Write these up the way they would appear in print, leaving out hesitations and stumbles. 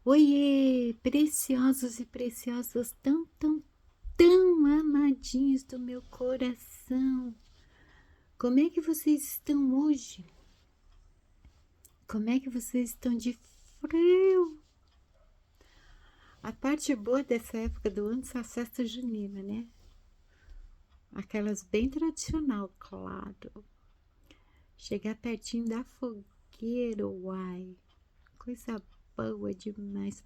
Oiê, preciosos e preciosas, tão amadinhos do meu coração. Como é que vocês estão hoje? Como é que vocês estão de frio? A parte boa dessa época do ano são as festas juninas, né? Aquelas bem tradicional, claro. Chegar pertinho da fogueira, uai. Coisa boa demais.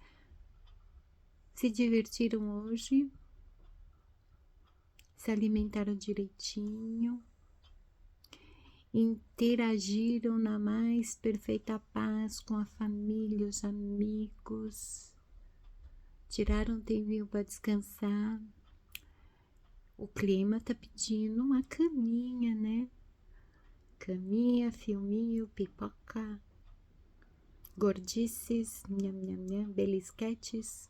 Se divertiram hoje? Se alimentaram direitinho? Interagiram na mais perfeita paz com a família, os amigos, tiraram um tempinho para descansar. O clima tá pedindo uma caminha, né? Caminha, filminho, pipoca, gordices, nham, nham, nham, belisquetes.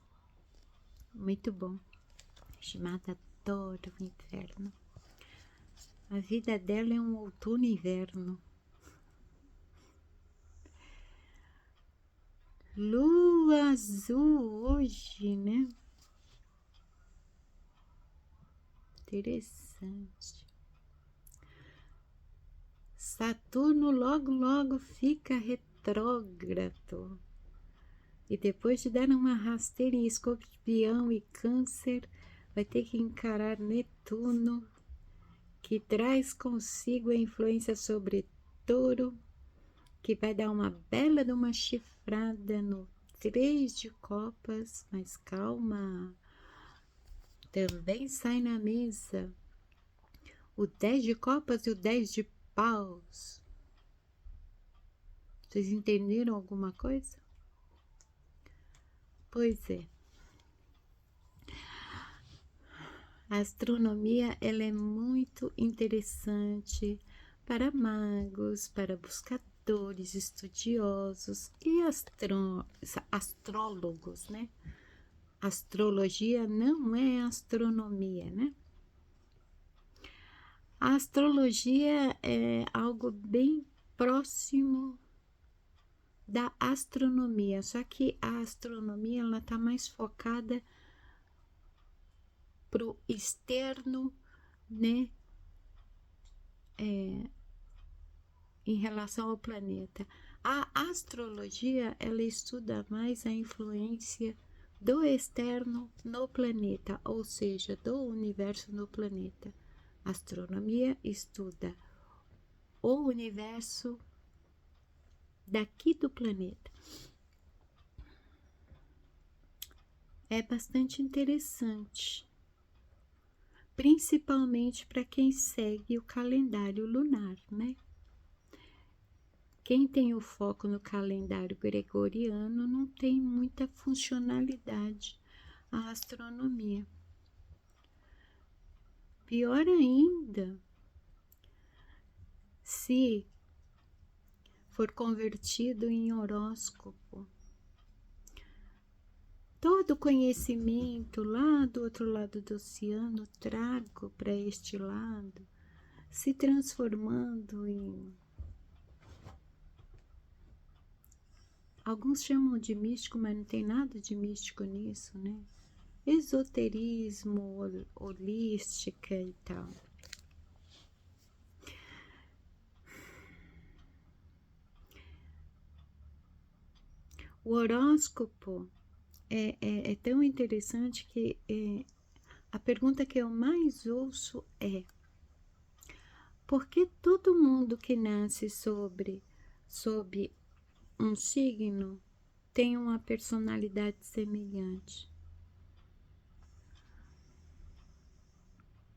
Muito bom. Chamada adora o inverno. A vida dela é um outono e inverno. Lua azul hoje, né? Interessante. Saturno logo fica retrógrado. E depois de dar uma rasteira em Escorpião e Câncer, vai ter que encarar Netuno, que traz consigo a influência sobre Touro, que vai dar uma bela de uma chifrada no 3 de copas, mas calma, também sai na mesa o 10 de copas e o 10 de paus. Vocês entenderam alguma coisa? Pois é. A astronomia ela é muito interessante para magos, para buscadores, estudiosos e astrólogos, né? Astrologia não é astronomia, né? A astrologia é algo bem próximo da astronomia, só que a astronomia ela está mais focada pro externo, né? Em relação ao planeta. A astrologia ela estuda mais a influência do externo no planeta, ou seja, do universo no planeta. A astronomia estuda o universo daqui do planeta. É bastante interessante, principalmente para quem segue o calendário lunar, né? Quem tem o foco no calendário gregoriano não tem muita funcionalidade a astronomia. Pior ainda, se for convertido em horóscopo. Todo conhecimento lá do outro lado do oceano trago para este lado, se transformando em. Alguns chamam de místico, mas não tem nada de místico nisso, né? Esoterismo, holística e tal. O horóscopo é tão interessante que a pergunta que eu mais ouço é: por que todo mundo que nasce sob um signo tem uma personalidade semelhante?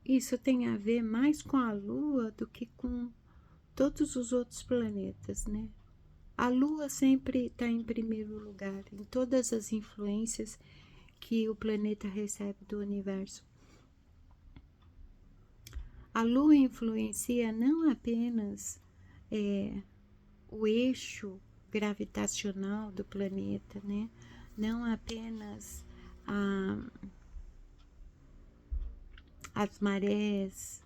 Isso tem a ver mais com a Lua do que com todos os outros planetas, né? A Lua sempre está em primeiro lugar em todas as influências que o planeta recebe do universo. A Lua influencia não apenas o eixo gravitacional do planeta, né? Não apenas as marés.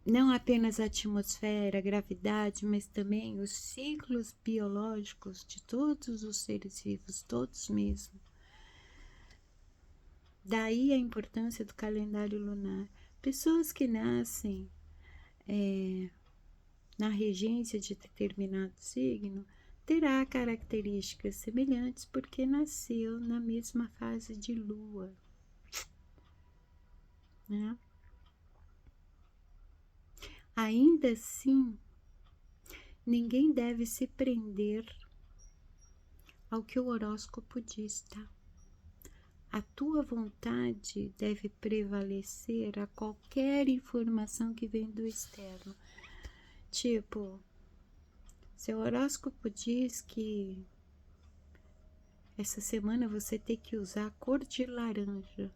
não apenas a atmosfera, a gravidade, mas também os ciclos biológicos de todos os seres vivos, todos mesmo. Daí a importância do calendário lunar. Pessoas que nascem na regência de determinado signo terá características semelhantes porque nasceu na mesma fase de lua, né? Ainda assim, ninguém deve se prender ao que o horóscopo diz, tá? A tua vontade deve prevalecer a qualquer informação que vem do externo. Tipo, seu horóscopo diz que essa semana você tem que usar a cor de laranja.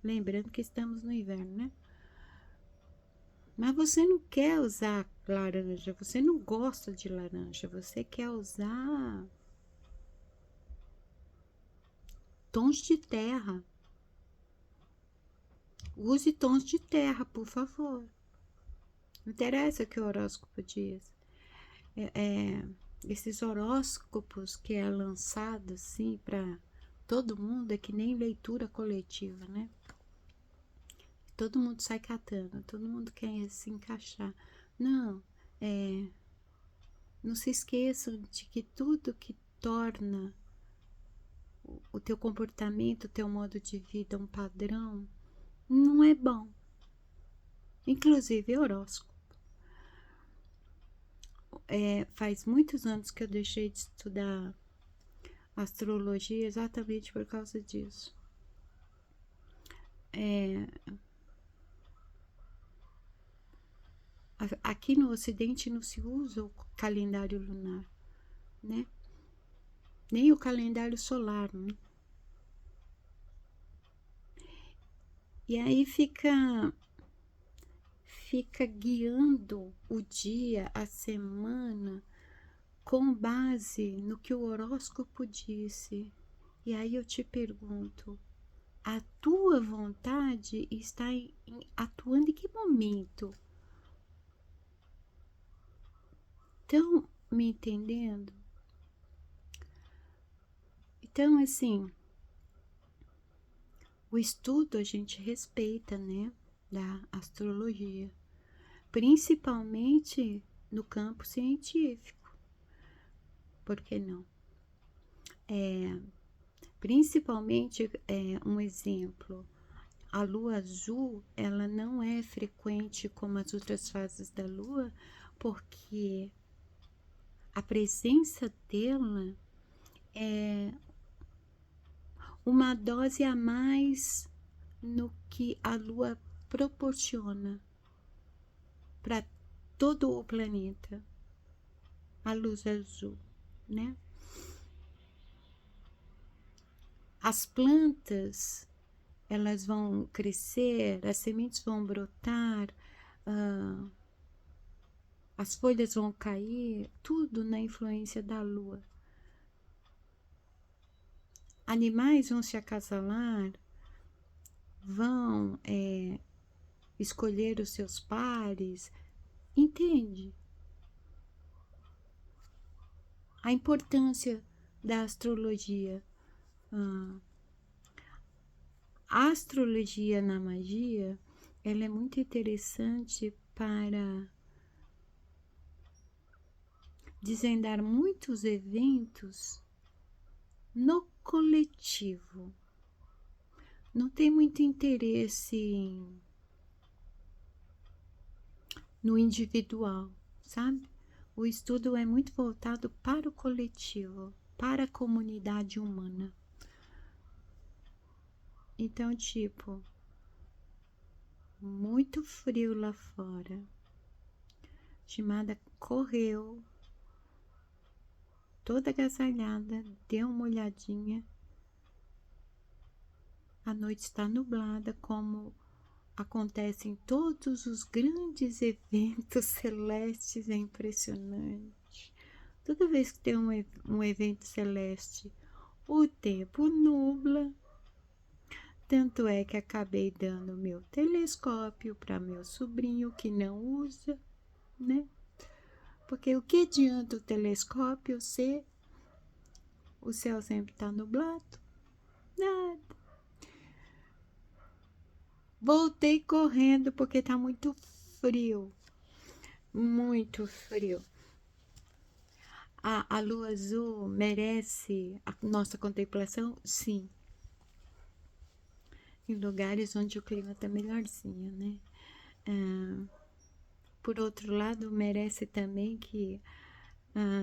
Lembrando que estamos no inverno, né? Mas você não quer usar laranja, você não gosta de laranja, você quer usar tons de terra. Use tons de terra, por favor. Não interessa o que o horóscopo diz. Esses horóscopos que é lançado assim para todo mundo é que nem leitura coletiva, né? Todo mundo sai catando, todo mundo quer se encaixar. Não, não se esqueçam de que tudo que torna o teu comportamento, o teu modo de vida um padrão, não é bom. Inclusive horóscopo. Faz muitos anos que eu deixei de estudar astrologia exatamente por causa disso. Aqui no Ocidente não se usa o calendário lunar, né? Nem o calendário solar, né? E aí fica guiando o dia, a semana, com base no que o horóscopo disse. E aí eu te pergunto, a tua vontade está atuando em que momento? Estão me entendendo? Então, assim, o estudo a gente respeita, né, da astrologia, principalmente no campo científico. Por que não? Principalmente, um exemplo, a lua azul, ela não é frequente como as outras fases da lua, porque a presença dela é uma dose a mais no que a lua proporciona para todo o planeta, a luz azul, né? As plantas, elas vão crescer, as sementes vão brotar, as folhas vão cair, tudo na influência da lua. Animais vão se acasalar, vão escolher os seus pares, entende? A importância da astrologia. A astrologia na magia, ela é muito interessante para desvendar muitos eventos no coletivo. Não tem muito interesse no individual, sabe? O estudo é muito voltado para o coletivo, para a comunidade humana. Então, tipo, muito frio lá fora. Chimada correu, toda agasalhada, deu uma olhadinha. A noite está nublada, como acontecem todos os grandes eventos celestes, é impressionante. Toda vez que tem um evento celeste, o tempo nubla, Tanto é que acabei dando meu telescópio para meu sobrinho que não usa, né? Porque o que adianta o telescópio se o céu sempre está nublado? Nada. Voltei correndo porque tá muito frio. Muito frio. A lua azul merece a nossa contemplação? Sim. Em lugares onde o clima tá melhorzinho, né? Por outro lado, merece também que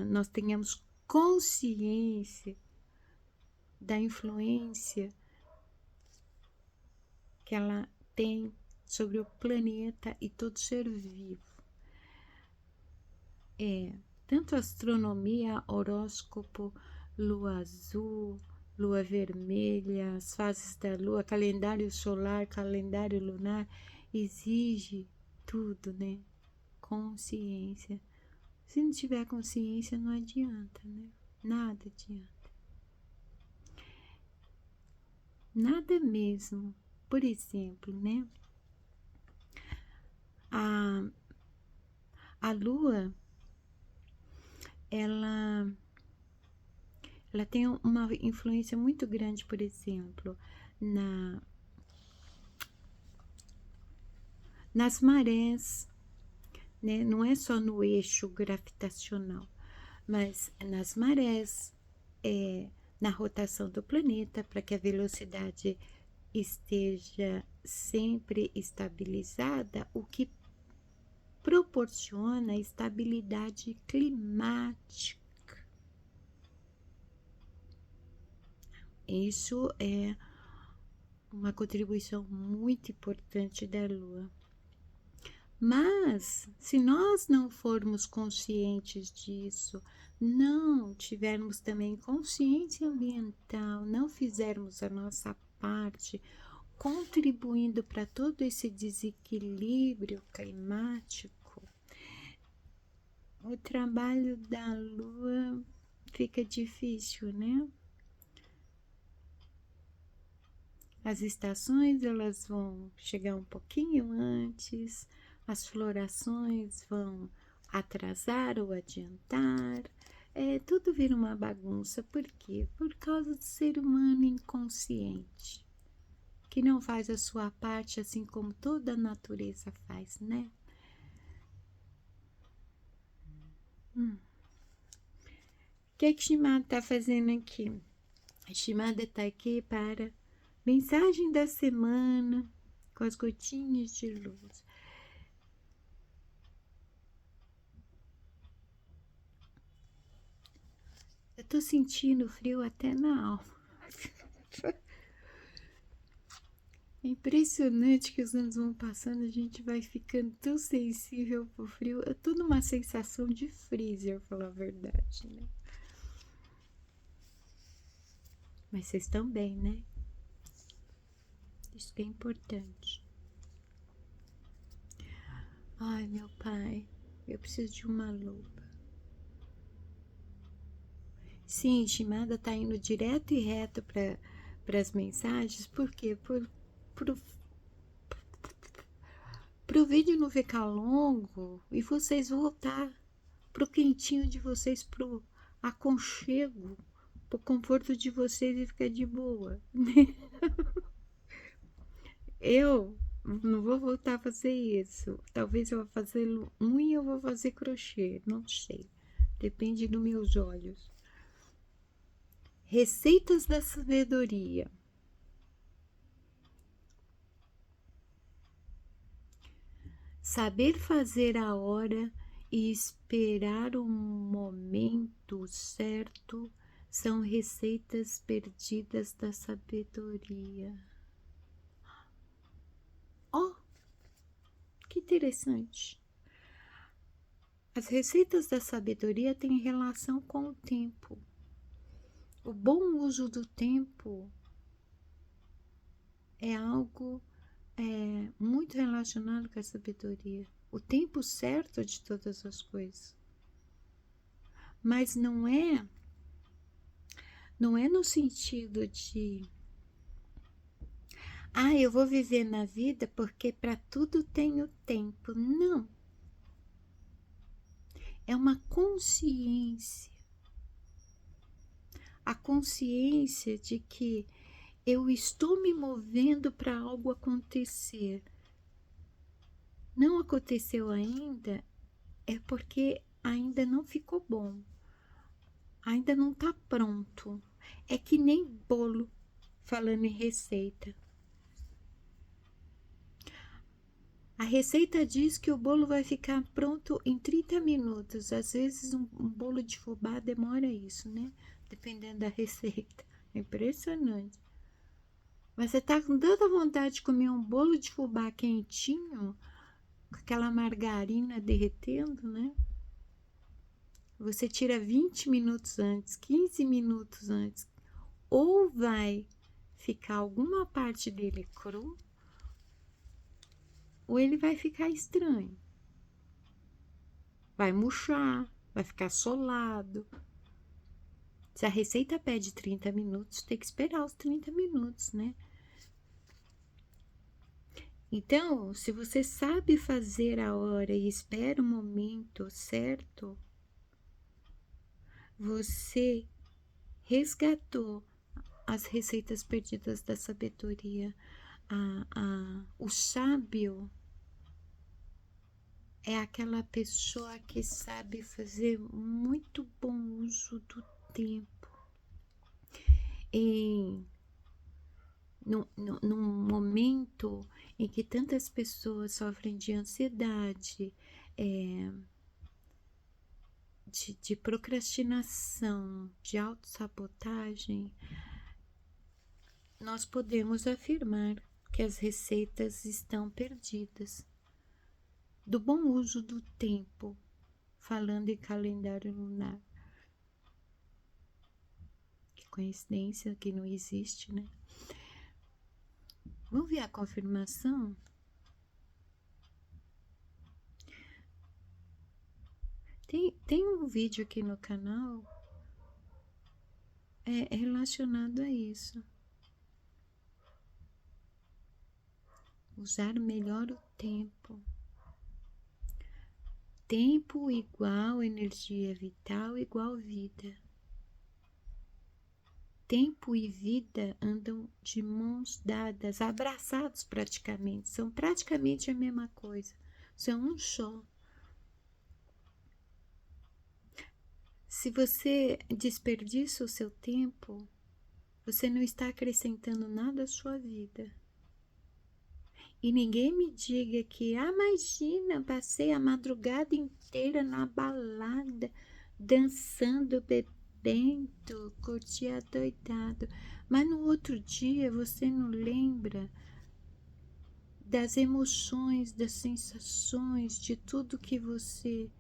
nós tenhamos consciência da influência que ela tem sobre o planeta e todo ser vivo. Tanto astronomia, horóscopo, lua azul, lua vermelha, as fases da lua, calendário solar, calendário lunar, exige tudo, né? Consciência. Se não tiver consciência, não adianta, né? Nada adianta. Nada mesmo. Por exemplo, né? A, a lua, ela tem uma influência muito grande, por exemplo, nas marés, né? Não é só no eixo gravitacional, mas nas marés, na rotação do planeta, para que a velocidade esteja sempre estabilizada, o que proporciona estabilidade climática. Isso é uma contribuição muito importante da Lua. Mas, se nós não formos conscientes disso, não tivermos também consciência ambiental, não fizermos a nossa parte, contribuindo para todo esse desequilíbrio climático, o trabalho da Lua fica difícil, né? As estações elas vão chegar um pouquinho antes, as florações vão atrasar ou adiantar, tudo vira uma bagunça. Por quê? Por causa do ser humano inconsciente, que não faz a sua parte assim como toda a natureza faz, né? O que a Shimada está fazendo aqui? A Shimada está aqui para mensagem da semana com as gotinhas de luz. Eu tô sentindo frio até na alma. É impressionante que os anos vão passando, a gente vai ficando tão sensível pro frio. Eu tô numa sensação de freezer, pra falar a verdade, né? Mas vocês estão bem, né? Isso que é importante. Ai, meu pai, eu preciso de uma lupa. Sim, Shimada tá indo direto e reto para as mensagens, por quê? Pro vídeo não ficar longo e vocês voltar pro quentinho de vocês, pro aconchego, pro conforto de vocês e ficar de boa. Eu não vou voltar a fazer isso. Talvez eu vá fazer unha ou vou fazer crochê, não sei. Depende dos meus olhos. Receitas da sabedoria. Saber fazer a hora e esperar o momento certo são receitas perdidas da sabedoria. Oh, que interessante. As receitas da sabedoria têm relação com o tempo. O bom uso do tempo é algo muito relacionado com a sabedoria. O tempo certo de todas as coisas. Mas não é no sentido de Ah, eu vou viver na vida porque para tudo tenho tempo. Não. É uma consciência. A consciência de que eu estou me movendo para algo acontecer. Não aconteceu ainda, é porque ainda não ficou bom. Ainda não está pronto. É que nem bolo, falando em receita. A receita diz que o bolo vai ficar pronto em 30 minutos. Às vezes um bolo de fubá demora isso, né? Dependendo da receita. É impressionante. Mas você tá com tanta vontade de comer um bolo de fubá quentinho, com aquela margarina derretendo, né? Você tira 20 minutos antes, 15 minutos antes. Ou vai ficar alguma parte dele cru, ou ele vai ficar estranho. Vai murchar, vai ficar solado. Se a receita pede 30 minutos, tem que esperar os 30 minutos, né? Então, se você sabe fazer a hora e espera o momento certo, você resgatou as receitas perdidas da sabedoria. O sábio é aquela pessoa que sabe fazer muito bom uso do tempo. Num momento em que tantas pessoas sofrem de ansiedade, de procrastinação, de autossabotagem, nós podemos afirmar que as receitas estão perdidas. Do bom uso do tempo, falando em calendário lunar. Que coincidência que não existe, né? Vamos ver a confirmação? Tem um vídeo aqui no canal relacionado a isso. Usar melhor o tempo. Tempo igual energia vital igual vida. Tempo e vida andam de mãos dadas, abraçados praticamente. São praticamente a mesma coisa. São um só. Se você desperdiça o seu tempo, você não está acrescentando nada à sua vida. E ninguém me diga que, imagina, passei a madrugada inteira na balada, dançando, bebendo, curti adoidado. Mas no outro dia você não lembra das emoções, das sensações, de tudo que você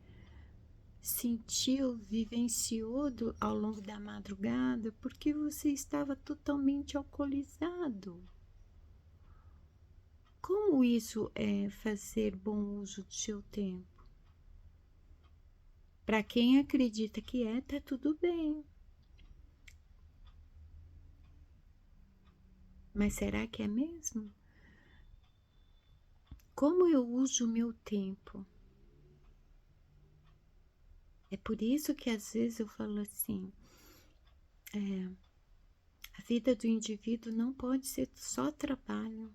sentiu, vivenciou ao longo da madrugada, porque você estava totalmente alcoolizado. Como isso é fazer bom uso do seu tempo? Para quem acredita que tá tudo bem. Mas será que é mesmo? Como eu uso o meu tempo? É por isso que às vezes eu falo assim, a vida do indivíduo não pode ser só trabalho.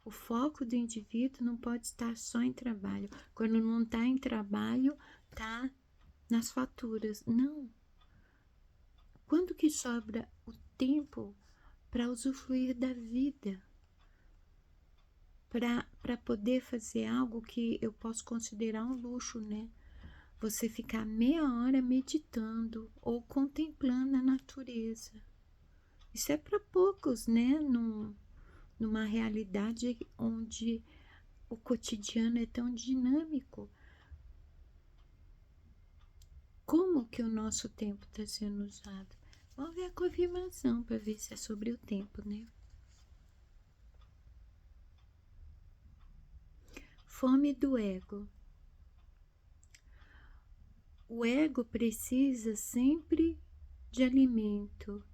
O foco do indivíduo não pode estar só em trabalho. Quando não está em trabalho, está nas faturas. Não. Quando que sobra o tempo para usufruir da vida? Para poder fazer algo que eu posso considerar um luxo, né? Você ficar meia hora meditando ou contemplando a natureza. Isso é para poucos, né? Numa realidade onde o cotidiano é tão dinâmico. Como que o nosso tempo está sendo usado? Vamos ver a confirmação para ver se é sobre o tempo, né? Fome do ego. O ego precisa sempre de alimento,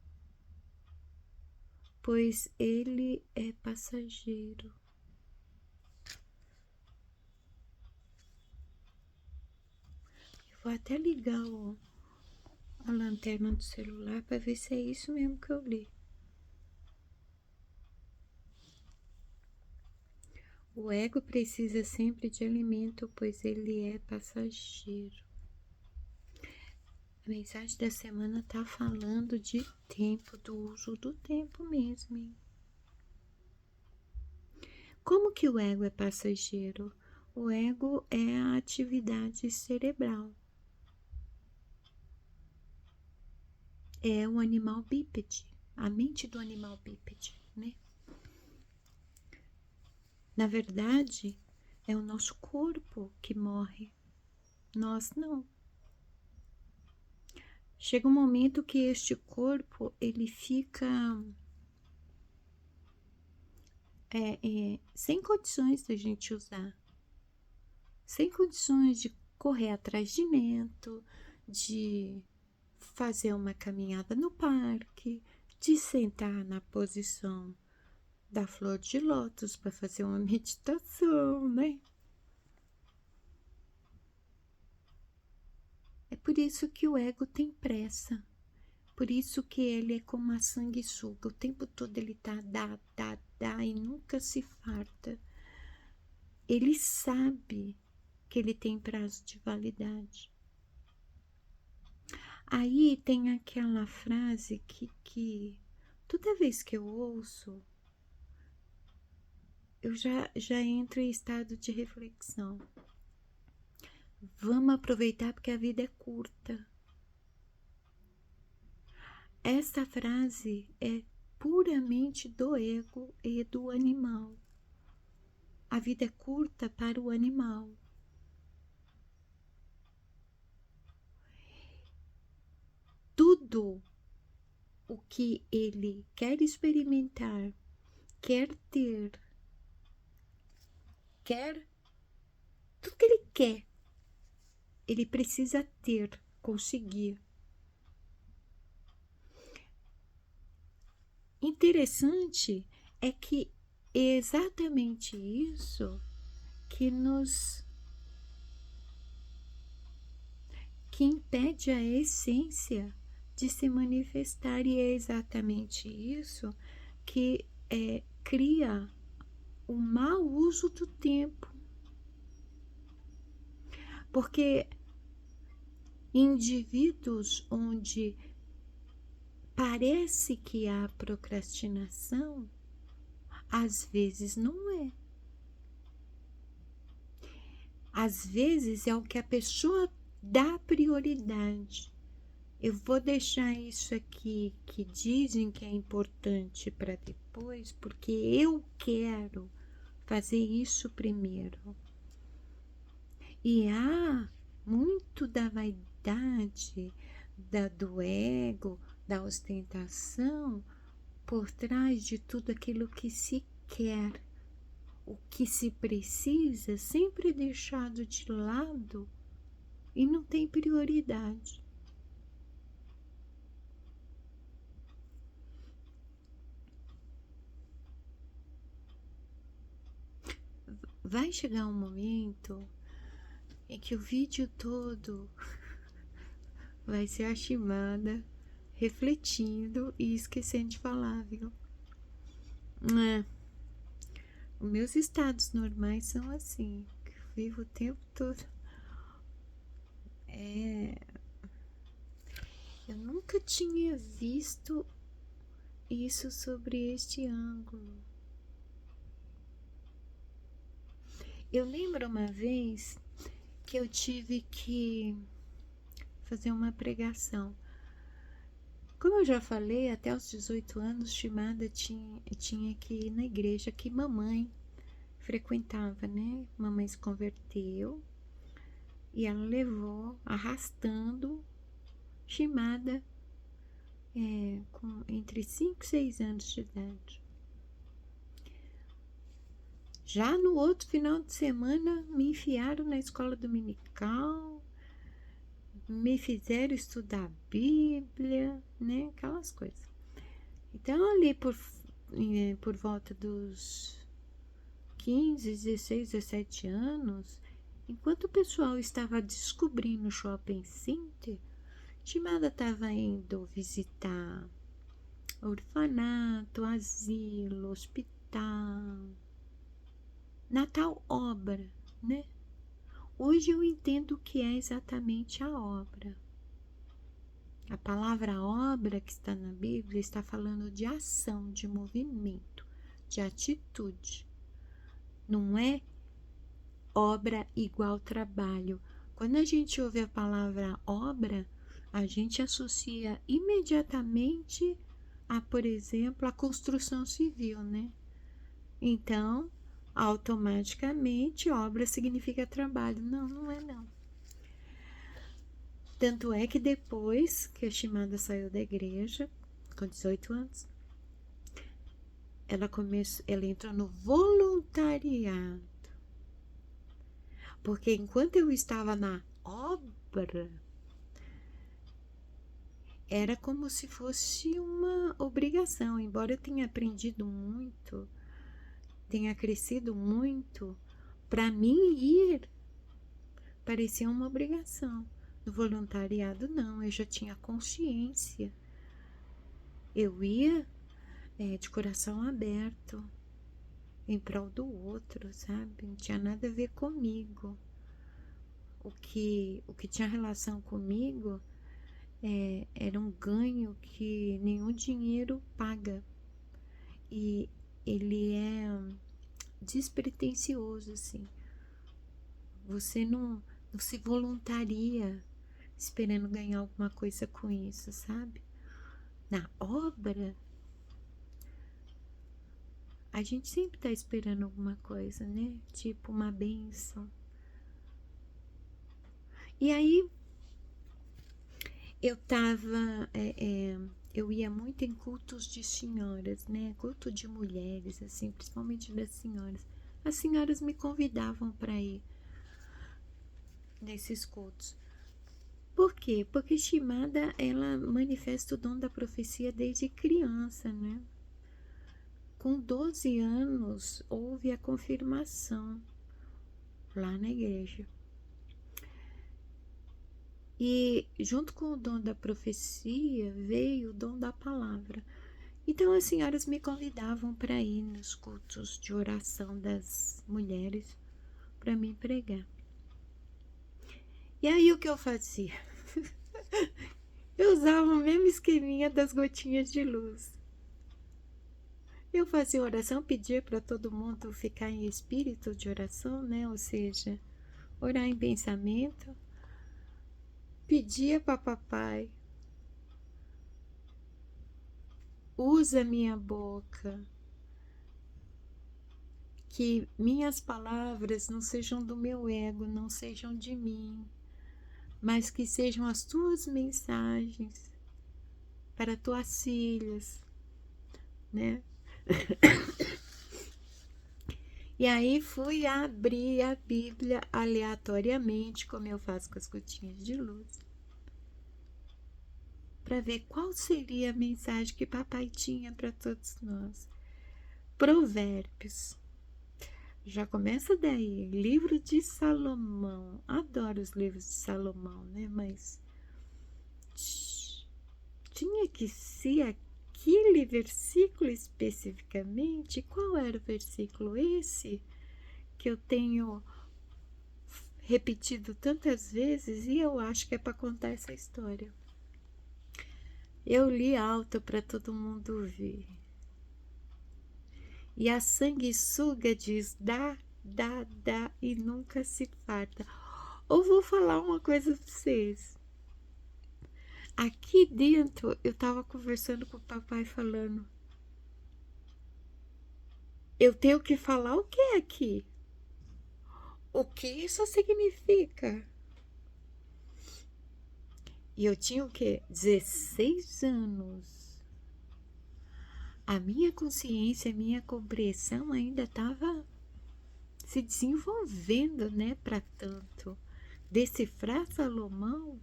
pois ele é passageiro. Eu vou até ligar a lanterna do celular para ver se é isso mesmo que eu li. O ego precisa sempre de alimento, pois ele é passageiro. A mensagem da semana tá falando de tempo, do uso do tempo mesmo, hein? Como que o ego é passageiro? O ego é a atividade cerebral. É o animal bípede, a mente do animal bípede, né? Na verdade, é o nosso corpo que morre, nós não. Chega um momento que este corpo, ele fica sem condições da gente usar, sem condições de correr atrás de neto, de fazer uma caminhada no parque, de sentar na posição da flor de lótus para fazer uma meditação, né? É por isso que o ego tem pressa. Por isso que ele é como a sanguessuga. O tempo todo ele tá dá e nunca se farta. Ele sabe que ele tem prazo de validade. Aí tem aquela frase que toda vez que eu ouço, eu já entro em estado de reflexão. Vamos aproveitar porque a vida é curta. Essa frase é puramente do ego e do animal. A vida é curta para o animal. Tudo o que ele quer experimentar, quer ter, tudo que ele quer, ele precisa ter, conseguir. Interessante é que é exatamente isso que impede a essência de se manifestar, e é exatamente isso que cria o mau uso do tempo. Porque indivíduos onde parece que há procrastinação, às vezes não é. Às vezes é o que a pessoa dá prioridade. Eu vou deixar isso aqui que dizem que é importante para depois, porque eu quero fazer isso primeiro. E há muito da vaidade, do ego, da ostentação, por trás de tudo aquilo que se quer. O que se precisa sempre é deixado de lado e não tem prioridade. Vai chegar um momento em que o vídeo todo vai ser a Shimada refletindo e esquecendo de falar, viu? Os meus estados normais são assim, que eu vivo o tempo todo. Eu nunca tinha visto isso sobre este ângulo. Eu lembro uma vez que eu tive que fazer uma pregação. Como eu já falei, até os 18 anos, Shimada tinha que ir na igreja que mamãe frequentava, né? Mamãe se converteu e ela levou, arrastando Shimada com entre 5 e 6 anos de idade. Já no outro final de semana, me enfiaram na escola dominical, me fizeram estudar a Bíblia, né? Aquelas coisas. Então, ali por por volta dos 15, 16, 17 anos, enquanto o pessoal estava descobrindo o Shopping Center, Shimada estava indo visitar orfanato, asilo, hospital, Natal obra, né? Hoje eu entendo o que é exatamente a obra. A palavra obra que está na Bíblia está falando de ação, de movimento, de atitude. Não é obra igual trabalho. Quando a gente ouve a palavra obra, a gente associa imediatamente a, por exemplo, a construção civil, né? Então, automaticamente, obra significa trabalho. Não, não é não. Tanto é que depois que a Shimada saiu da igreja, com 18 anos, ela entrou no voluntariado. Porque enquanto eu estava na obra, era como se fosse uma obrigação. Embora eu tenha aprendido muito, tenha crescido muito, para mim ir parecia uma obrigação. No voluntariado, não, eu já tinha consciência. Eu ia de coração aberto, em prol do outro, sabe? Não tinha nada a ver comigo. O que tinha relação comigo era um ganho que nenhum dinheiro paga. E ele é despretensioso, assim. Você não se voluntaria esperando ganhar alguma coisa com isso, sabe? Na obra, a gente sempre tá esperando alguma coisa, né? Tipo uma bênção. E aí, eu tava... eu ia muito em cultos de senhoras, né? Culto de mulheres, assim, principalmente das senhoras. As senhoras me convidavam para ir nesses cultos. Por quê? Porque Shimada, ela manifesta o dom da profecia desde criança, né? Com 12 anos, houve a confirmação lá na igreja. E junto com o dom da profecia, veio o dom da palavra. Então as senhoras me convidavam para ir nos cultos de oração das mulheres para me pregar. E aí o que eu fazia? Eu usava o mesmo esqueminha das gotinhas de luz. Eu fazia oração, pedia para todo mundo ficar em espírito de oração, né? Ou seja, orar em pensamento. Pedia para papai, usa minha boca, que minhas palavras não sejam do meu ego, não sejam de mim, mas que sejam as tuas mensagens para tuas filhas, né? E aí fui abrir a Bíblia aleatoriamente, como eu faço com as gotinhas de luz, para ver qual seria a mensagem que papai tinha para todos nós. Provérbios. Já começa daí, livro de Salomão. Adoro os livros de Salomão, né? Mas tinha que ser aquele versículo especificamente. Qual era o versículo? Esse que eu tenho repetido tantas vezes e eu acho que é para contar essa história. Eu li alto para todo mundo ouvir. E a sanguessuga diz: dá, dá, dá e nunca se farta. Ou vou falar uma coisa para vocês. Aqui dentro eu tava conversando com o papai falando: eu tenho que falar o que aqui? O que isso significa? E eu tinha o quê? 16 anos. A minha consciência, a minha compreensão ainda estava se desenvolvendo, né, para tanto. Decifrar Salomão,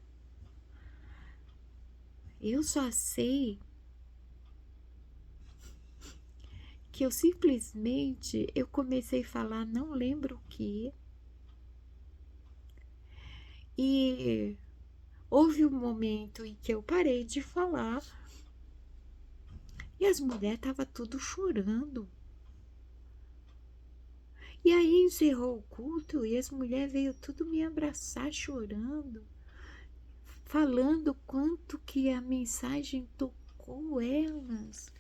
eu só sei que eu simplesmente, eu comecei a falar, não lembro o que, e houve um momento em que eu parei de falar e as mulheres estavam tudo chorando. E aí encerrou o culto e as mulheres veio tudo me abraçar chorando, falando quanto que a mensagem tocou elas.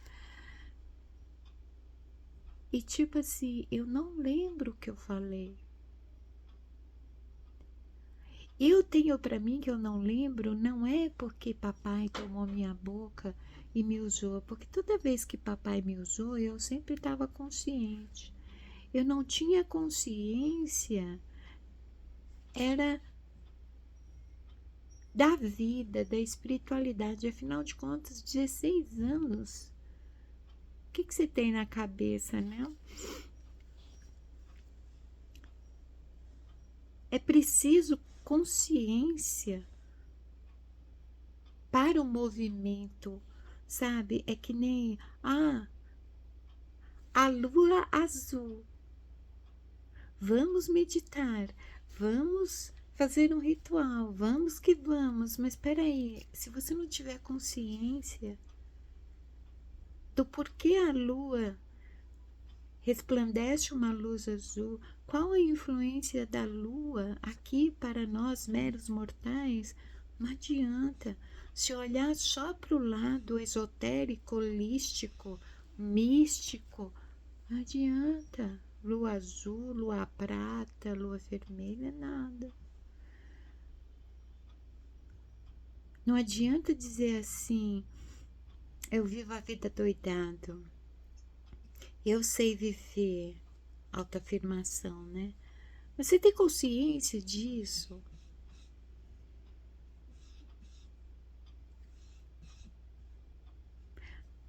E tipo assim, eu não lembro o que eu falei. Eu tenho para mim que eu não lembro, não é porque papai tomou minha boca e me usou, porque toda vez que papai me usou, eu sempre estava consciente. Eu não tinha consciência, era da vida, da espiritualidade. Afinal de contas, 16 anos. O que você tem na cabeça, né? É preciso consciência para o movimento, sabe? É que nem a lua azul. Vamos meditar, vamos fazer um ritual, vamos que vamos, mas espera aí, se você não tiver consciência do porquê a lua resplandece uma luz azul, qual a influência da lua aqui para nós meros mortais, não adianta. Se olhar só para o lado esotérico, holístico, místico, não adianta. Lua azul, lua prata, lua vermelha, nada. Não adianta dizer assim, eu vivo a vida doidado, eu sei viver, autoafirmação, né? Você tem consciência disso?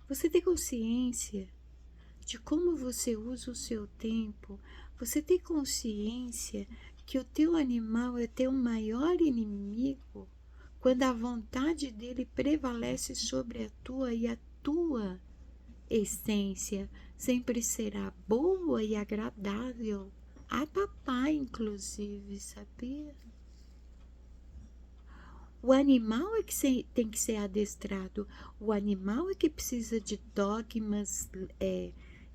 Você tem consciência de como você usa o seu tempo? Você tem consciência que o teu animal é teu maior inimigo quando a vontade dele prevalece sobre a tua e a tua essência sempre será boa e agradável a papai, inclusive, sabia? O animal é que tem que ser adestrado, o animal é que precisa de dogmas,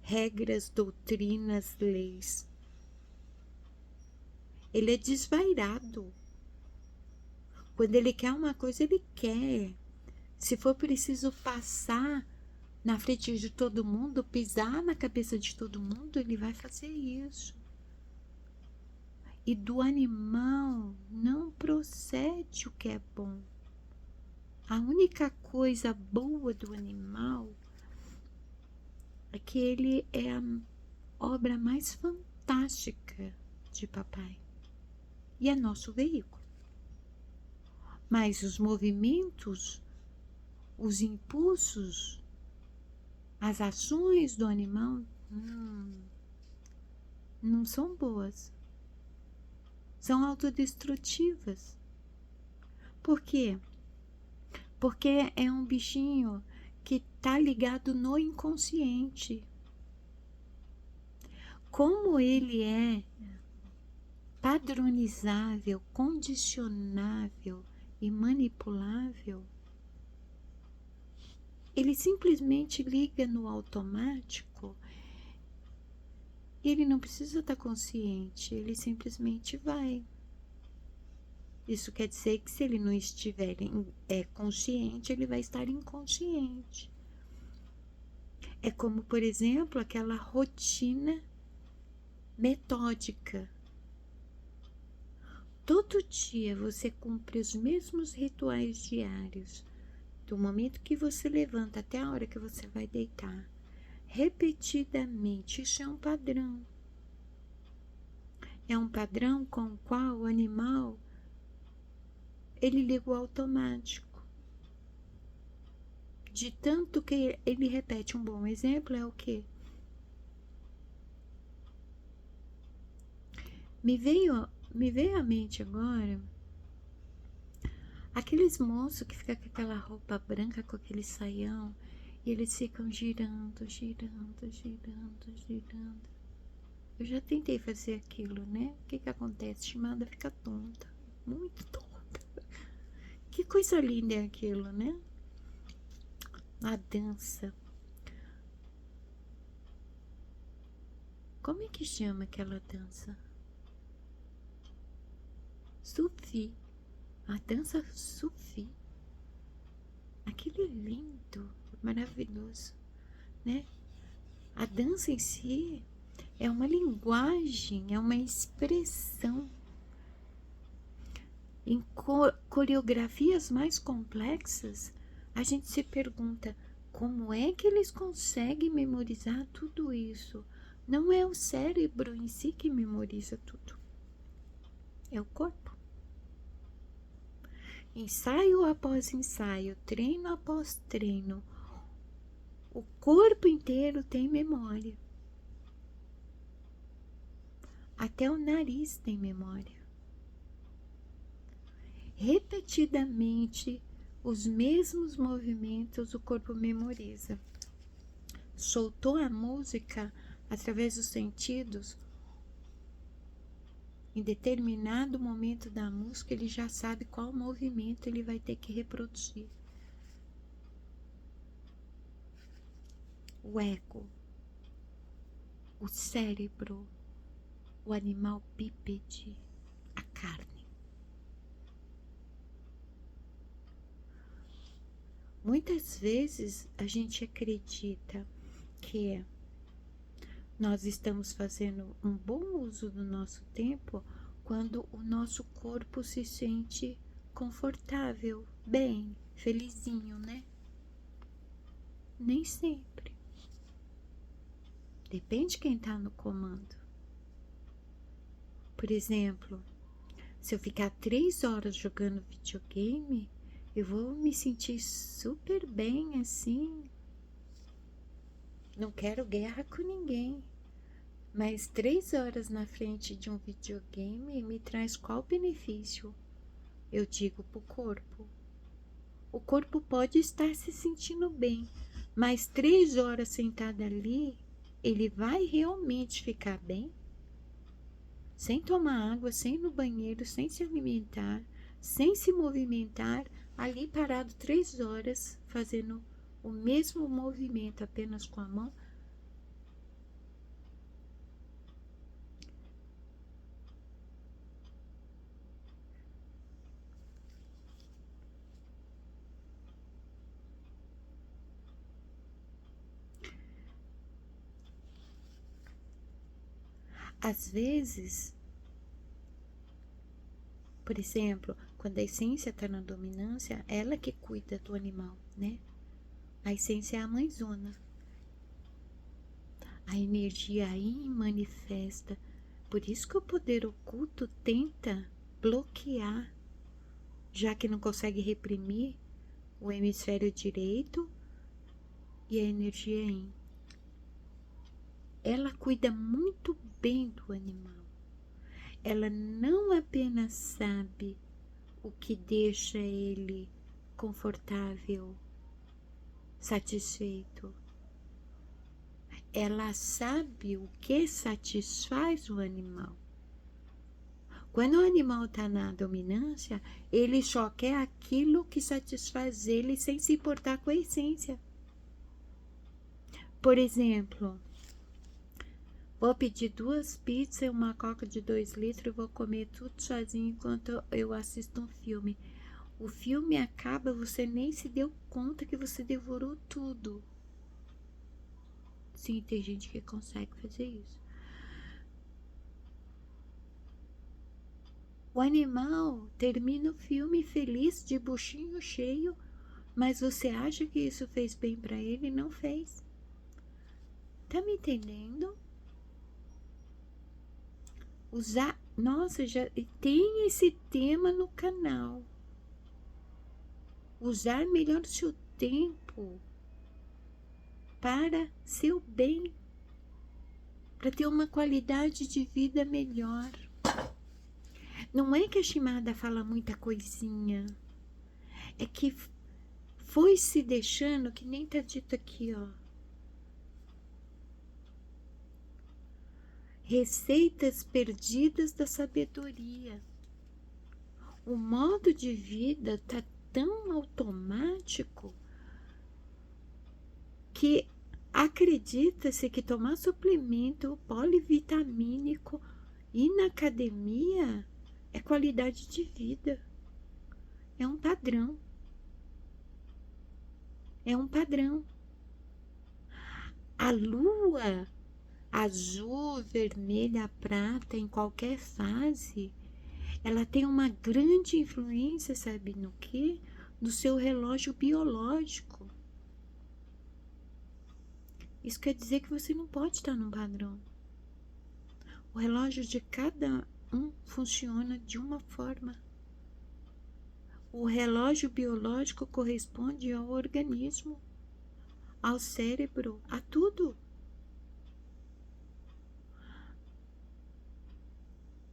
regras, doutrinas, leis. Ele é desvairado. Quando ele quer uma coisa, ele quer. Se for preciso passar na frente de todo mundo, pisar na cabeça de todo mundo, ele vai fazer isso. E do animal não procede o que é bom. A única coisa boa do animal é que ele é a obra mais fantástica de papai e é nosso veículo. Mas os movimentos, os impulsos, as ações do animal não são boas, são autodestrutivas. Por quê? Porque é um bichinho que está ligado no inconsciente. Como ele é padronizável, condicionável e manipulável, ele simplesmente liga no automático. Ele não precisa estar consciente, ele simplesmente vai. Isso quer dizer que se ele não estiver consciente, ele vai estar inconsciente. É como, por exemplo, aquela rotina metódica. Todo dia você cumpre os mesmos rituais diários, do momento que você levanta até a hora que você vai deitar, repetidamente. Isso é um padrão. É um padrão com o qual o animal ele liga o automático. De tanto que ele repete. Um bom exemplo é o quê? Me veio à mente agora aqueles moços que ficam com aquela roupa branca, com aquele saião E eles ficam girando, girando, girando, girando. Eu já tentei fazer aquilo, né? O que que acontece? Chamada fica tonta, muito tonta. Que coisa linda é aquilo, né? A dança. Como é que chama aquela dança? Sufi. A dança Sufi. Aquilo é lindo, maravilhoso, né? A dança em si é uma linguagem, é uma expressão. Em coreografias mais complexas, a gente se pergunta como é que eles conseguem memorizar tudo isso? Não é o cérebro em si que memoriza tudo, é o corpo. Ensaio após ensaio, treino após treino, o corpo inteiro tem memória. Até o nariz tem memória. Repetidamente, os mesmos movimentos o corpo memoriza. Soltou a música através dos sentidos, em determinado momento da música, ele já sabe qual movimento ele vai ter que reproduzir. O ego, o cérebro, o animal bípede, a carne. Muitas vezes a gente acredita que nós estamos fazendo um bom uso do nosso tempo quando o nosso corpo se sente confortável, bem, felizinho, né? Nem sempre. Depende de quem está no comando. Por exemplo, se eu ficar 3 horas jogando videogame, eu vou me sentir super bem assim. Não quero guerra com ninguém. Mas 3 horas na frente de um videogame me traz qual benefício? Eu digo pro corpo. O corpo pode estar se sentindo bem, mas 3 horas sentado ali, ele vai realmente ficar bem? Sem tomar água, sem ir no banheiro, sem se alimentar, sem se movimentar, ali parado 3 horas, fazendo o mesmo movimento apenas com a mão. Às vezes, por exemplo, quando a essência está na dominância, ela que cuida do animal, né? A essência é a mãezona. A energia aí manifesta. Por isso que o poder oculto tenta bloquear, já que não consegue reprimir o hemisfério direito e a energia yin. Ela cuida muito bem do animal. Ela não apenas sabe o que deixa ele confortável, satisfeito. Ela sabe o que satisfaz o animal. Quando o animal está na dominância, ele só quer aquilo que satisfaz ele sem se importar com a essência. Por exemplo, vou pedir 2 pizzas e uma coca de 2 litros e vou comer tudo sozinho enquanto eu assisto um filme. O filme acaba, você nem se deu conta que você devorou tudo. Sim, tem gente que consegue fazer isso. O animal termina o filme feliz, de buchinho cheio, mas você acha que isso fez bem para ele e não fez. Tá me entendendo? Nossa, já tem esse tema no canal. Usar melhor o seu tempo para seu bem, para ter uma qualidade de vida melhor. Não é que a Shimada fala muita coisinha, é que foi se deixando, que nem tá dito aqui, ó. Receitas perdidas da sabedoria. O modo de vida tá tão automático que acredita-se que tomar suplemento polivitamínico e na academia é qualidade de vida. É um padrão. É um padrão. A lua azul, vermelha, prata, em qualquer fase, ela tem uma grande influência, sabe no quê? No seu relógio biológico. Isso quer dizer que você não pode estar num padrão. O relógio de cada um funciona de uma forma. O relógio biológico corresponde ao organismo, ao cérebro, a tudo.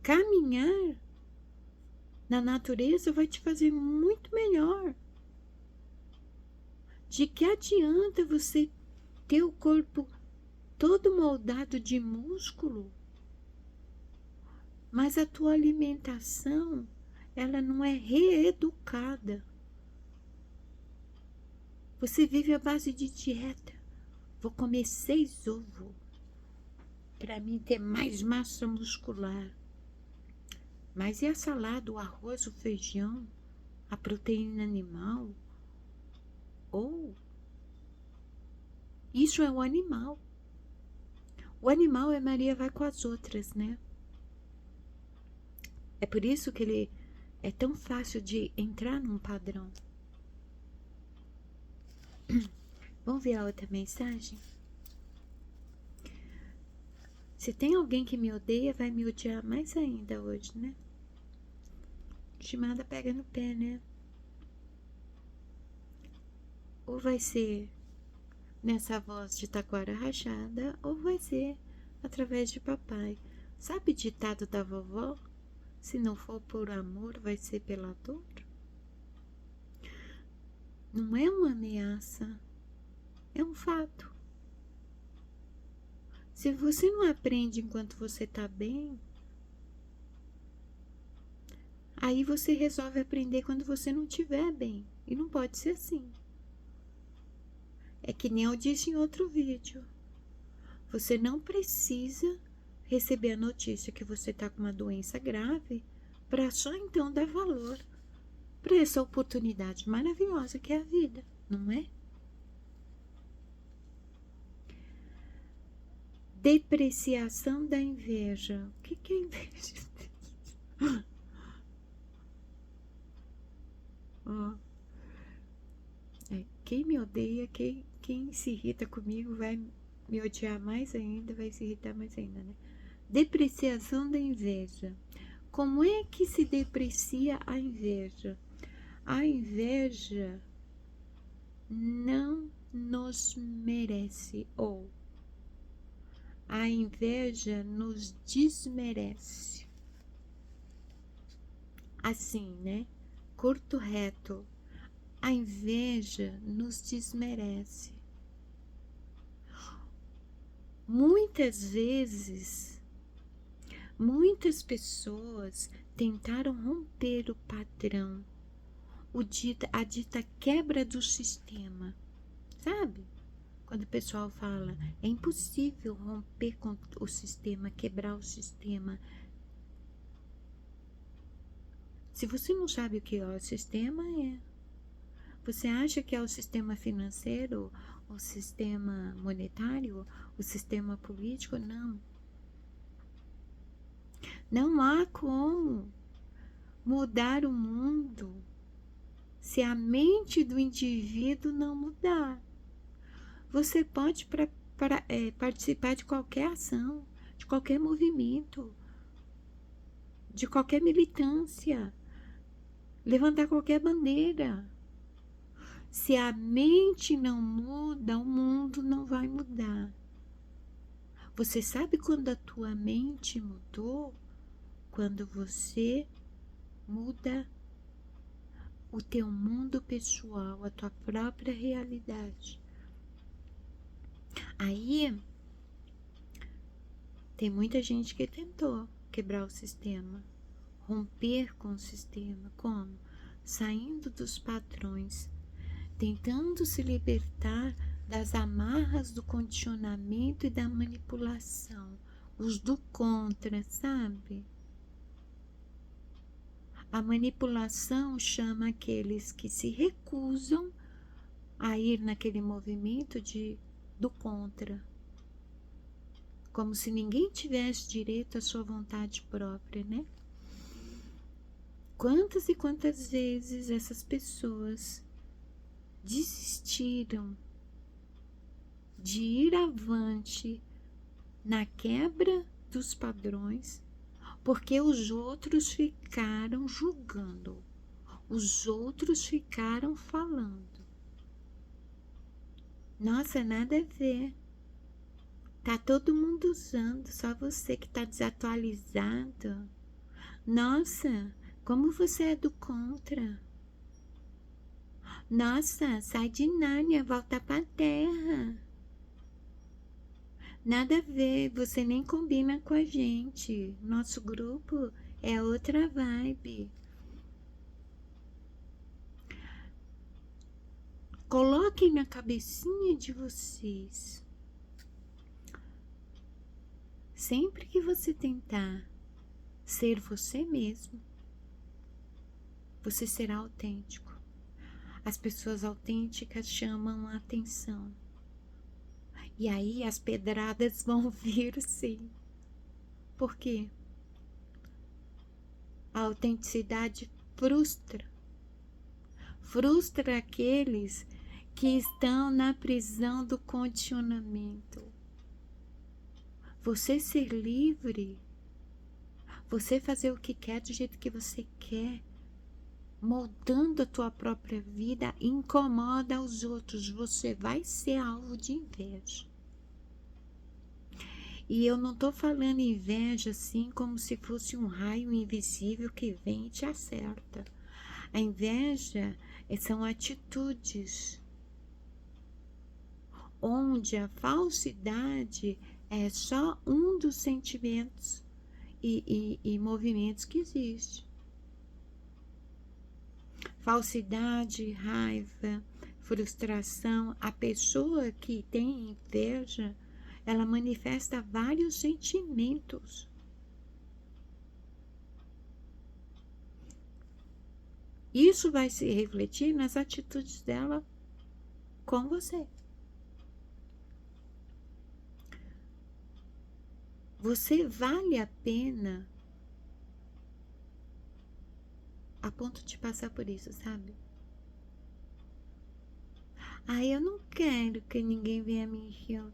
Caminhar na natureza vai te fazer muito melhor. De que adianta você ter o corpo todo moldado de músculo, mas a tua alimentação, ela não é reeducada. Você vive à base de dieta. Vou comer 6 ovos para mim ter mais massa muscular. Mas e a salada, o arroz, o feijão, a proteína animal? Ou isso é o animal. O animal é Maria vai com as outras, né? É por isso que ele é tão fácil de entrar num padrão. Vamos ver a outra mensagem? Se tem alguém que me odeia, vai me odiar mais ainda hoje, né? Chimada pega no pé, né? Ou vai ser nessa voz de taquara rachada, ou vai ser através de papai. Sabe o ditado da vovó? Se não for por amor, vai ser pela dor? Não é uma ameaça, é um fato. Se você não aprende enquanto você está bem, aí você resolve aprender quando você não estiver bem. E não pode ser assim. É que nem eu disse em outro vídeo. Você não precisa receber a notícia que você está com uma doença grave para só então dar valor para essa oportunidade maravilhosa que é a vida, não é? Depreciação da inveja. O que é inveja? Oh. Quem me odeia, quem se irrita comigo vai me odiar mais ainda, vai se irritar mais ainda, né? Depreciação da inveja. Como é que se deprecia a inveja? A inveja não nos merece, ou a inveja nos desmerece. Assim, né? Curto reto. A inveja nos desmerece. Muitas vezes, muitas pessoas tentaram romper o padrão, a dita quebra do sistema, sabe? Quando o pessoal fala, é impossível romper com o sistema, quebrar o sistema. Se você não sabe o que é o sistema, você acha que é o sistema financeiro, o sistema monetário, o sistema político? Não. Não há como mudar o mundo se a mente do indivíduo não mudar. Você pode participar de qualquer ação, de qualquer movimento, de qualquer militância, levantar qualquer bandeira. Se a mente não muda, o mundo não vai mudar. Você sabe quando a tua mente mudou? Quando você muda o teu mundo pessoal, a tua própria realidade. Aí tem muita gente que tentou quebrar o sistema, romper com o sistema. Como? Saindo dos padrões, tentando se libertar das amarras do condicionamento e da manipulação, os do contra, sabe? A manipulação chama aqueles que se recusam a ir naquele movimento do contra, como se ninguém tivesse direito à sua vontade própria, né? Quantas e quantas vezes essas pessoas desistiram de ir avante na quebra dos padrões, porque os outros ficaram julgando, os outros ficaram falando. Nossa, nada a ver. Tá todo mundo usando, só você que tá desatualizado. Nossa, como você é do contra. Nossa, sai de Nárnia, volta pra terra. Nada a ver, você nem combina com a gente. Nosso grupo é outra vibe. Coloquem na cabecinha de vocês. Sempre que você tentar ser você mesmo, você será autêntico. As pessoas autênticas chamam a atenção. E aí as pedradas vão vir, sim. Por quê? A autenticidade frustra. Frustra aqueles que estão na prisão do condicionamento. Você ser livre, você fazer o que quer do jeito que você quer, moldando a tua própria vida, incomoda os outros, você vai ser alvo de inveja. E eu não estou falando inveja assim como se fosse um raio invisível que vem e te acerta. A inveja são atitudes onde a falsidade é só um dos sentimentos e movimentos que existe. Falsidade, raiva, frustração. A pessoa que tem inveja, ela manifesta vários sentimentos. Isso vai se refletir nas atitudes dela com você. Você vale a pena a ponto de passar por isso, sabe? Eu não quero que ninguém venha me encher.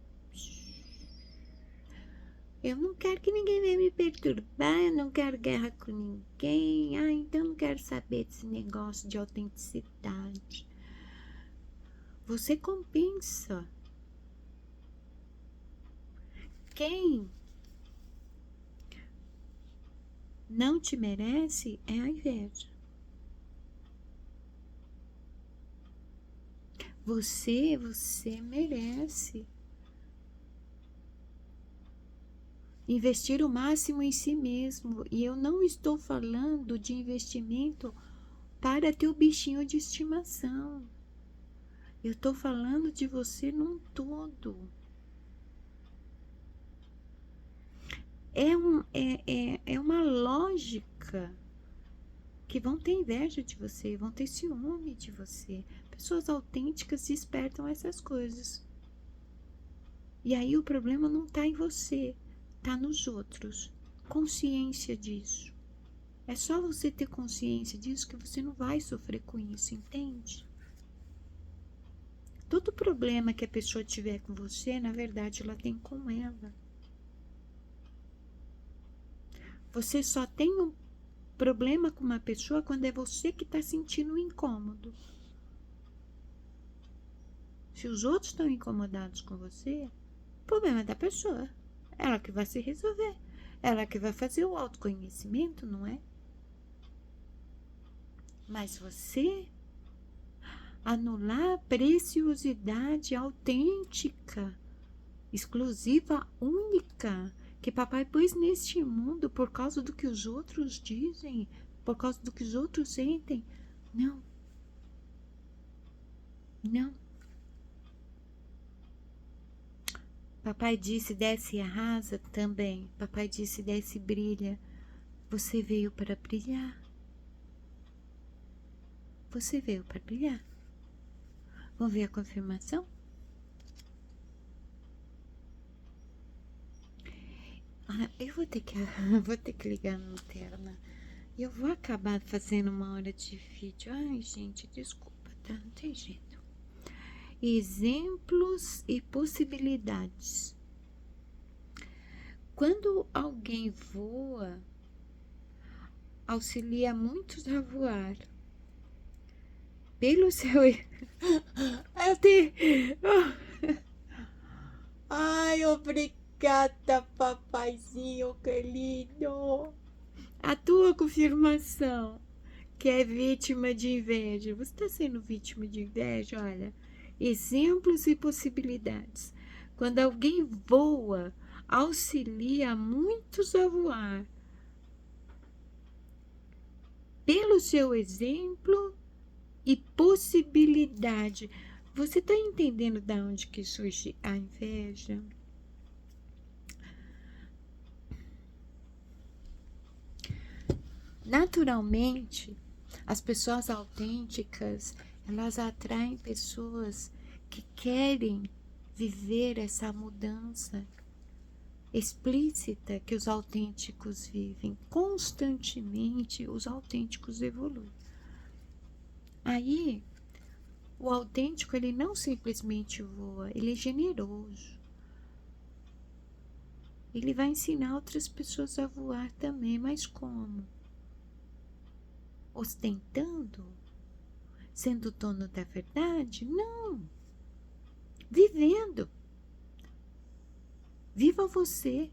Eu não quero que ninguém venha me perturbar, eu não quero guerra com ninguém. Então eu não quero saber desse negócio de autenticidade. Você compensa. Quem não te merece é a inveja. Você merece investir o máximo em si mesmo. E eu não estou falando de investimento para teu bichinho de estimação. Eu estou falando de você num todo. É uma lógica que vão ter inveja de você, vão ter ciúme de você. Pessoas autênticas despertam essas coisas. E aí o problema não está em você, está nos outros. Consciência disso. É só você ter consciência disso que você não vai sofrer com isso, entende? Todo problema que a pessoa tiver com você, na verdade, ela tem com ela. Você só tem um problema com uma pessoa quando é você que está sentindo um incômodo. Se os outros estão incomodados com você, o problema é da pessoa. Ela que vai se resolver. Ela que vai fazer o autoconhecimento, não é? Mas você anular a preciosidade autêntica, exclusiva, única, que papai pôs neste mundo por causa do que os outros dizem, por causa do que os outros sentem. Não. Não. Papai disse, desce e arrasa também. Papai disse, desce e brilha. Você veio para brilhar. Você veio para brilhar. Vamos ver a confirmação? Eu vou ter que ligar a lanterna. E eu vou acabar fazendo uma hora de vídeo. Ai, gente, desculpa, tá? Não tem jeito. Exemplos e possibilidades. Quando alguém voa, auxilia muitos a voar. Pelo seu... Eu tenho... Ai, obrigada, papaizinho querido. A tua confirmação, que é vítima de inveja. Você está sendo vítima de inveja? Olha, exemplos e possibilidades. Quando alguém voa, auxilia muitos a voar. Pelo seu exemplo e possibilidade. Você está entendendo de onde que surge a inveja? Naturalmente, as pessoas autênticas, elas atraem pessoas que querem viver essa mudança explícita que os autênticos vivem. Constantemente, os autênticos evoluem. Aí, o autêntico, ele não simplesmente voa, ele é generoso. Ele vai ensinar outras pessoas a voar também, mas como? Ostentando? Sendo dono da verdade? Não. Vivendo. Viva você.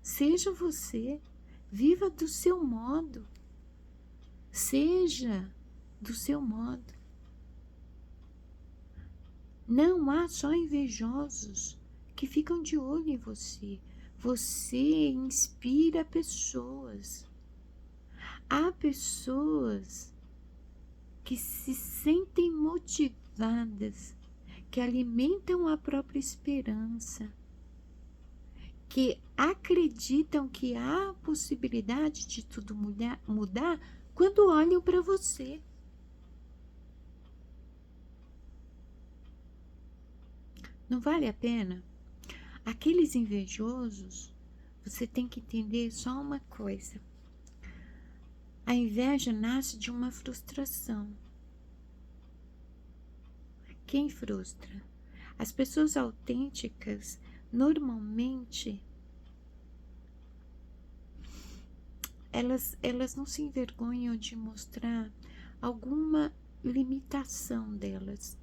Seja você. Viva do seu modo. Seja do seu modo. Não há só invejosos que ficam de olho em você. Você inspira pessoas. Há pessoas que se sentem motivadas, que alimentam a própria esperança, que acreditam que há possibilidade de tudo mudar quando olham para você. Não vale a pena? Aqueles invejosos, você tem que entender só uma coisa. A inveja nasce de uma frustração. Quem frustra? As pessoas autênticas, normalmente, elas não se envergonham de mostrar alguma limitação delas.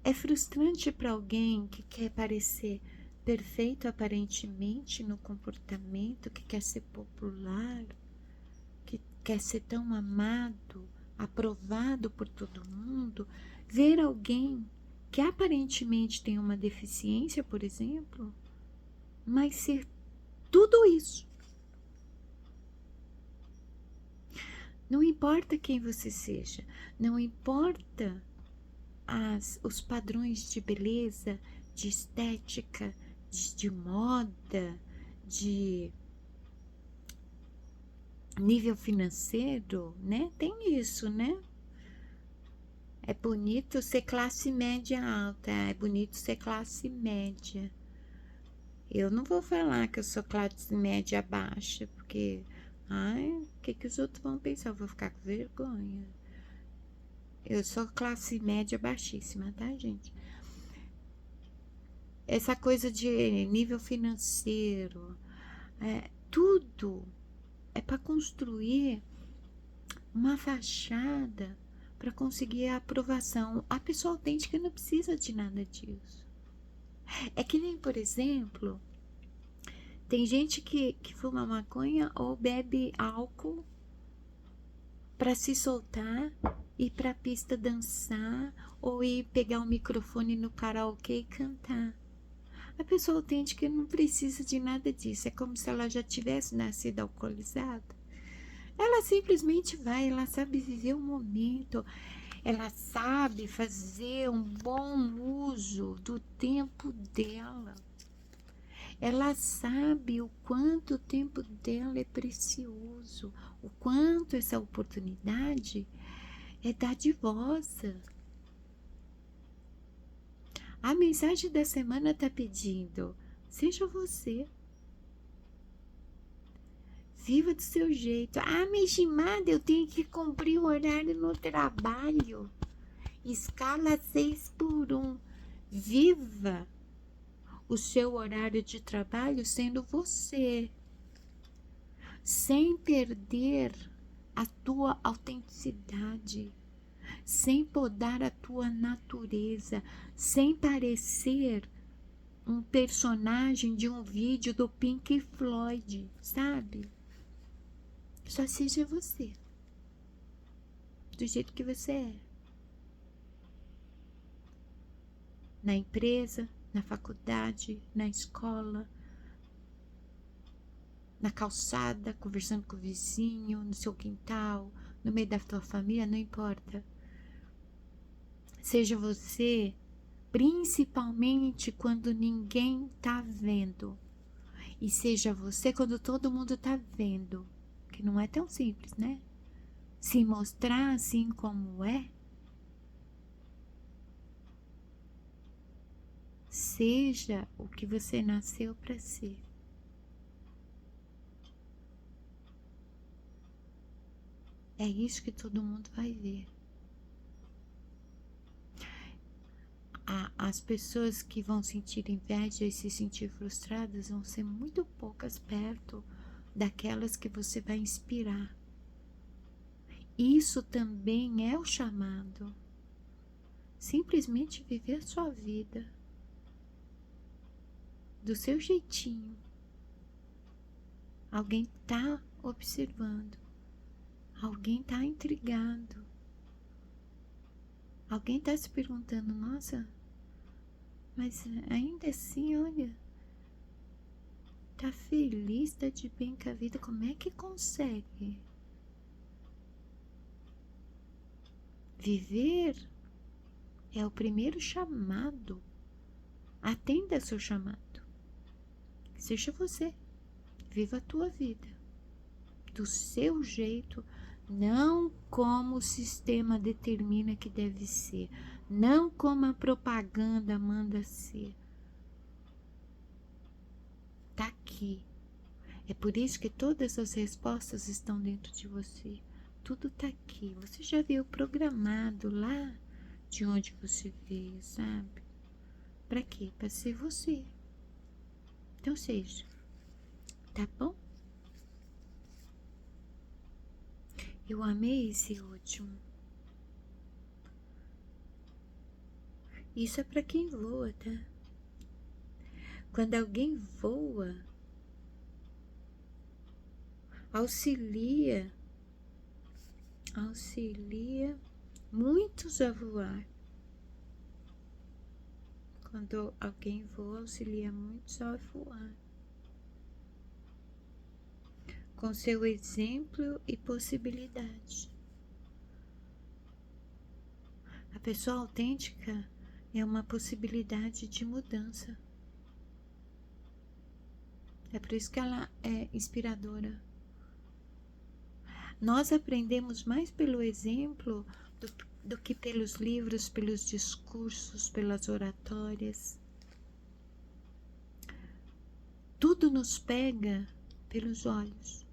É frustrante para alguém que quer parecer perfeito aparentemente no comportamento, que quer ser popular, que quer ser tão amado, aprovado por todo mundo, ver alguém que aparentemente tem uma deficiência, por exemplo, mas ser tudo isso. Não importa quem você seja, não importa os padrões de beleza, de estética, de moda, de nível financeiro, né? Tem isso, né? É bonito ser classe média alta, é bonito ser classe média. Eu não vou falar que eu sou classe média baixa, porque, ai, o que os outros vão pensar? Eu vou ficar com vergonha. Eu sou classe média baixíssima, tá, gente? Essa coisa de nível financeiro, tudo é para construir uma fachada para conseguir a aprovação. A pessoa autêntica não precisa de nada disso. É que nem, por exemplo, Tem gente que fuma maconha ou bebe álcool para se soltar, ir pra pista dançar ou ir pegar o microfone no karaokê e cantar. A pessoa autêntica não precisa de nada disso, é como se ela já tivesse nascido alcoolizada. Ela simplesmente vai, ela sabe viver o momento, ela sabe fazer um bom uso do tempo dela. Ela sabe o quanto o tempo dela é precioso, o quanto essa oportunidade é dadivosa. A mensagem da semana está pedindo: seja você. Viva do seu jeito. Ah, Mishimada, eu tenho que cumprir o horário no trabalho. Escala 6x1. Viva o seu horário de trabalho sendo você, sem perder a tua autenticidade, sem podar a tua natureza, sem parecer um personagem de um vídeo do Pink Floyd, sabe? Só seja você, do jeito que você é. Na empresa, na faculdade, na escola, na calçada, conversando com o vizinho, no seu quintal, no meio da tua família, não importa. Seja você, principalmente quando ninguém tá vendo. E seja você quando todo mundo tá vendo. Que não é tão simples, né? Se mostrar assim como é. Seja o que você nasceu para ser. É isso que todo mundo vai ver. As pessoas que vão sentir inveja e se sentir frustradas vão ser muito poucas perto daquelas que você vai inspirar. Isso também é o chamado. Simplesmente viver a sua vida do seu jeitinho. Alguém está observando. Alguém está intrigado. Alguém está se perguntando: nossa, mas ainda assim, olha, tá feliz, tá de bem com a vida, como é que consegue? Viver é o primeiro chamado. Atenda seu chamado. Seja você. Viva a tua vida do seu jeito, não como o sistema determina que deve ser, não como a propaganda manda ser. Tá aqui. É por isso que todas as respostas estão dentro de você. Tudo tá aqui. Você já veio programado lá de onde você veio, sabe? Para quê? Para ser você. Então seja. Tá bom? Eu amei esse último. Isso é para quem voa, tá? Quando alguém voa, auxilia muitos a voar. Quando alguém voa, auxilia muitos a voar. Com seu exemplo e possibilidade. A pessoa autêntica é uma possibilidade de mudança. É por isso que ela é inspiradora. Nós aprendemos mais pelo exemplo do que pelos livros, pelos discursos, pelas oratórias. Tudo nos pega pelos olhos.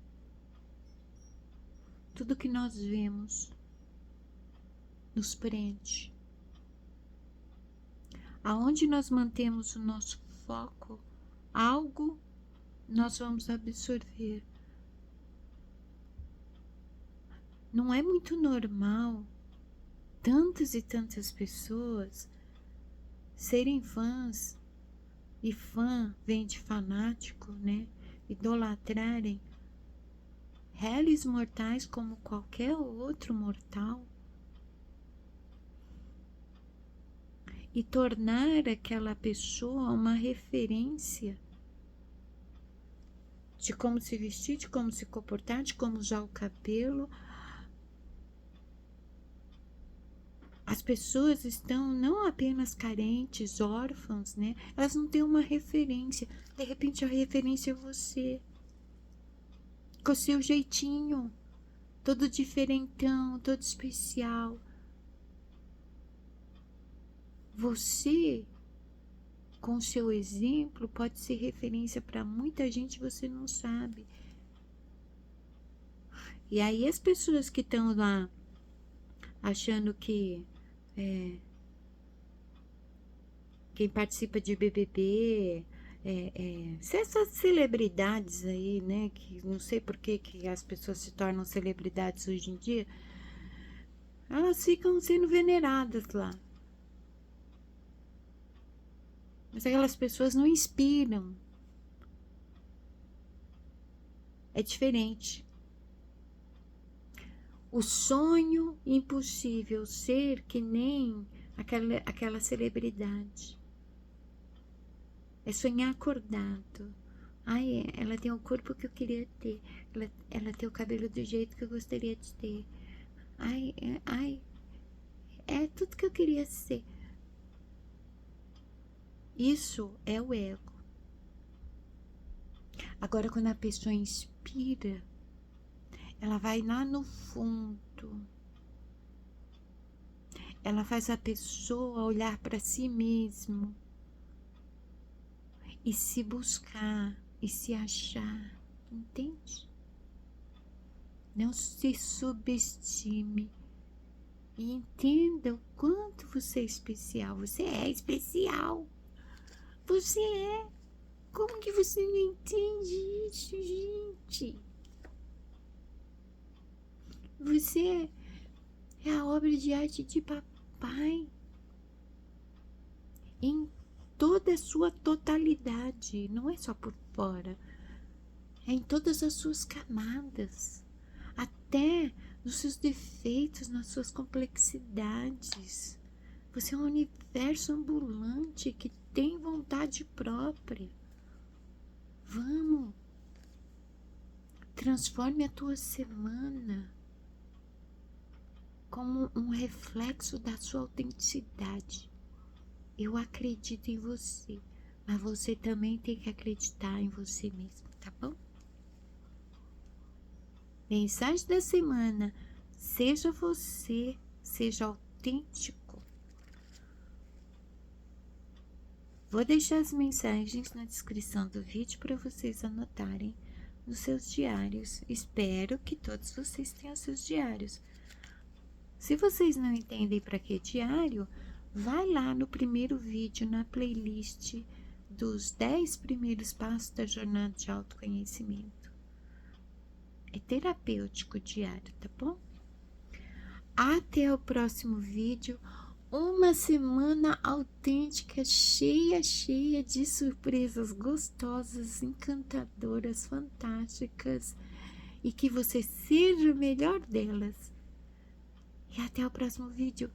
Tudo que nós vemos nos prende. Aonde nós mantemos o nosso foco, algo nós vamos absorver. Não é muito normal tantas e tantas pessoas serem fãs, e fã vem de fanático, né? idolatrarem réis mortais como qualquer outro mortal e tornar aquela pessoa uma referência de como se vestir, de como se comportar, de como usar o cabelo. As pessoas estão não apenas carentes, órfãos, né? Elas não têm uma referência. De repente a referência é você, com o seu jeitinho, todo diferentão, todo especial. Você, com o seu exemplo, pode ser referência para muita gente, você não sabe. E aí as pessoas que estão lá achando que quem participa de BBB, essas celebridades aí, né, que não sei por que as pessoas se tornam celebridades hoje em dia, elas ficam sendo veneradas lá. Mas aquelas pessoas não inspiram. É diferente. O sonho impossível ser que nem aquela celebridade. É sonhar acordado. Ai, ela tem o corpo que eu queria ter. Ela tem o cabelo do jeito que eu gostaria de ter. Ai, é tudo que eu queria ser. Isso é o ego. Agora, quando a pessoa inspira, ela vai lá no fundo. Ela faz a pessoa olhar para si mesmo e se buscar e se achar, entende? Não se subestime e entenda o quanto você é especial. Você é especial. Você é. Como que você não entende isso, gente? Você é a obra de arte de papai em toda a sua totalidade, não é só por fora, é em todas as suas camadas, até nos seus defeitos, nas suas complexidades. Você é um universo ambulante que tem vontade própria. Vamos, transforme a tua semana como um reflexo da sua autenticidade. Eu acredito em você, mas você também tem que acreditar em você mesmo, tá bom? Mensagem da semana: seja você, seja autêntico. Vou deixar as mensagens na descrição do vídeo para vocês anotarem nos seus diários. Espero que todos vocês tenham seus diários. Se vocês não entendem para que diário, vai lá no primeiro vídeo na playlist dos 10 primeiros passos da jornada de autoconhecimento. É terapêutico diário, tá bom? Até o próximo vídeo. Uma semana autêntica, cheia de surpresas gostosas, encantadoras, fantásticas, e que você seja o melhor delas. E até o próximo vídeo.